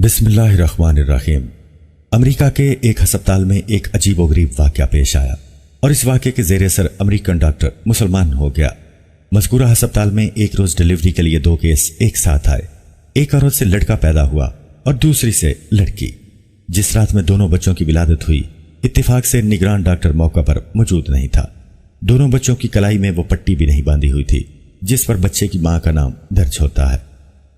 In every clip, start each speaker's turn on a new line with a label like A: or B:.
A: بسم اللہ الرحمن الرحیم۔ امریکہ کے ایک ہسپتال میں ایک عجیب و غریب واقعہ پیش آیا اور اس واقعے کے زیر اثر امریکن ڈاکٹر مسلمان ہو گیا۔ مذکورہ ہسپتال میں ایک روز ڈیلیوری کے لیے 2 کیس ایک ساتھ آئے۔ ایک عورت سے لڑکا پیدا ہوا اور دوسری سے لڑکی۔ جس رات میں دونوں بچوں کی ولادت ہوئی، اتفاق سے نگران ڈاکٹر موقع پر موجود نہیں تھا۔ دونوں بچوں کی کلائی میں وہ پٹی بھی نہیں باندھی ہوئی تھی جس پر بچے کی ماں کا نام درج ہوتا ہے۔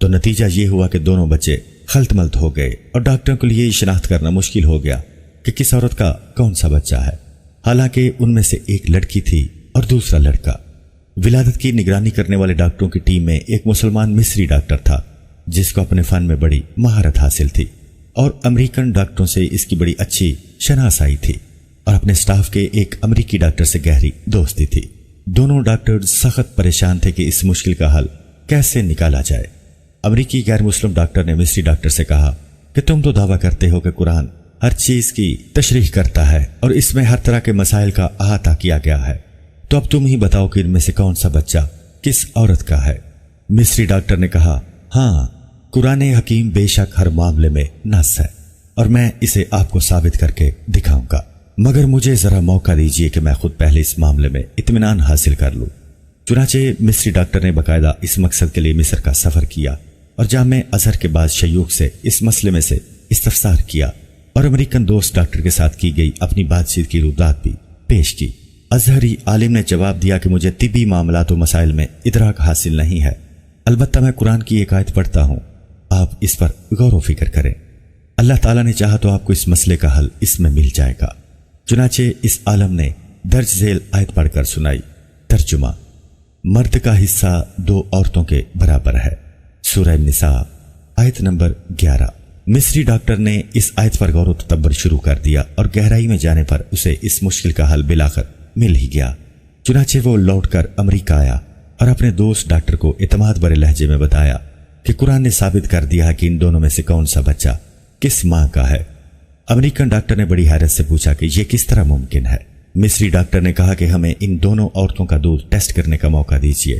A: تو نتیجہ یہ ہوا کہ دونوں بچے خلط ملط ہو گئے اور ڈاکٹروں کے لیے شناخت کرنا مشکل ہو گیا کہ کس عورت کا کون سا بچہ ہے، حالانکہ ان میں سے ایک لڑکی تھی اور دوسرا لڑکا۔ ولادت کی نگرانی کرنے والے ڈاکٹروں کی ٹیم میں ایک مسلمان مصری ڈاکٹر تھا جس کو اپنے فن میں بڑی مہارت حاصل تھی اور امریکن ڈاکٹروں سے اس کی بڑی اچھی شناسائی تھی اور اپنے سٹاف کے ایک امریکی ڈاکٹر سے گہری دوستی تھی۔ دونوں ڈاکٹر سخت پریشان تھے کہ اس مشکل کا حل کیسے نکالا جائے۔ امریکی غیر مسلم ڈاکٹر نے مصری ڈاکٹر سے کہا کہ تم تو دعویٰ کرتے ہو کہ قرآن ہر چیز کی تشریح کرتا ہے اور اس میں ہر طرح کے مسائل کا احاطہ کیا گیا ہے، تو اب تم ہی بتاؤ کہ ان میں سے کون سا بچہ کس عورت کا ہے۔ مصری ڈاکٹر نے کہا، ہاں، قرآن حکیم بے شک ہر معاملے میں نص ہے اور میں اسے آپ کو ثابت کر کے دکھاؤں گا، مگر مجھے ذرا موقع دیجیے کہ میں خود پہلے اس معاملے میں اطمینان حاصل کر لوں۔ چنانچہ مصری ڈاکٹر نے باقاعدہ اس مقصد کے لیے مصر کا سفر کیا اور جامع ازہر کے بعد شیوخ سے اس مسئلے میں سے استفسار کیا اور امریکن دوست ڈاکٹر کے ساتھ کی گئی اپنی بات چیت کی روایت بھی پیش کی۔ ازہری عالم نے جواب دیا کہ مجھے طبی معاملات و مسائل میں ادراک حاصل نہیں ہے، البتہ میں قرآن کی ایک آیت پڑھتا ہوں، آپ اس پر غور و فکر کریں، اللہ تعالیٰ نے چاہا تو آپ کو اس مسئلے کا حل اس میں مل جائے گا۔ چنانچہ اس عالم نے درج ذیل آیت پڑھ کر سنائی۔ ترجمہ: مرد کا حصہ 2 عورتوں کے برابر ہے، سورہ نساء آیت نمبر 11۔ مصری ڈاکٹر نے اس آیت پر غور و تدبر شروع کر دیا اور گہرائی میں جانے پر اسے اس مشکل کا حل بالآخر مل ہی گیا۔ چنانچہ وہ لوٹ کر امریکہ آیا اور اپنے دوست ڈاکٹر کو اعتماد بھرے لہجے میں بتایا کہ قرآن نے ثابت کر دیا کہ ان دونوں میں سے کون سا بچہ کس ماں کا ہے۔ امریکن ڈاکٹر نے بڑی حیرت سے پوچھا کہ یہ کس طرح ممکن ہے۔ مصری ڈاکٹر نے کہا کہ ہمیں ان دونوں عورتوں کا دودھ ٹیسٹ کرنے کا موقع دیجیے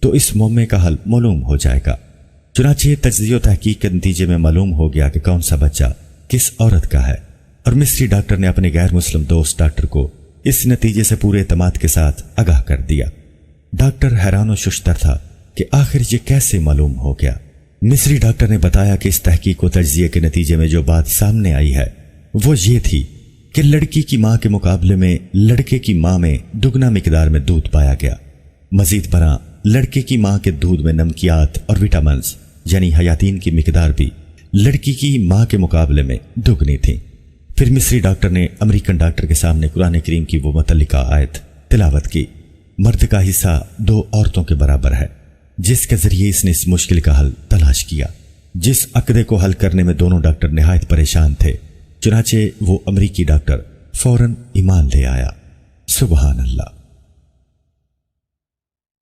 A: تو اس معمے کا حل معلوم ہو جائے گا۔ چنانچہ تجزیہ و تحقیق کے نتیجے میں معلوم ہو گیا کہ کون سا بچہ کس عورت کا ہے اور مصری ڈاکٹر نے اپنے غیر مسلم دوست ڈاکٹر کو اس نتیجے سے پورے اعتماد کے ساتھ آگاہ کر دیا۔ ڈاکٹر حیران و ششدر تھا کہ آخر یہ کیسے معلوم ہو گیا۔ مصری ڈاکٹر نے بتایا کہ اس تحقیق و تجزیے کے نتیجے میں جو بات سامنے آئی ہے وہ یہ تھی کہ لڑکی کی ماں کے مقابلے میں لڑکے کی ماں میں دگنا مقدار میں دودھ پایا گیا۔ مزید برآں لڑکے کی ماں کے دودھ میں نمکیات اور وٹامنز یعنی حیاتین کی مقدار بھی لڑکی کی ماں کے مقابلے میں دگنی تھی۔ پھر مصری ڈاکٹر نے امریکن ڈاکٹر کے سامنے قرآن کریم کی وہ متعلقہ آیت تلاوت کی، مرد کا حصہ 2 عورتوں کے برابر ہے، جس کے ذریعے اس نے اس مشکل کا حل تلاش کیا۔ جس عقدے کو حل کرنے میں دونوں ڈاکٹر نہایت پریشان تھے، چنانچہ وہ امریکی ڈاکٹر فوراً ایمان لے آیا۔ سبحان اللہ۔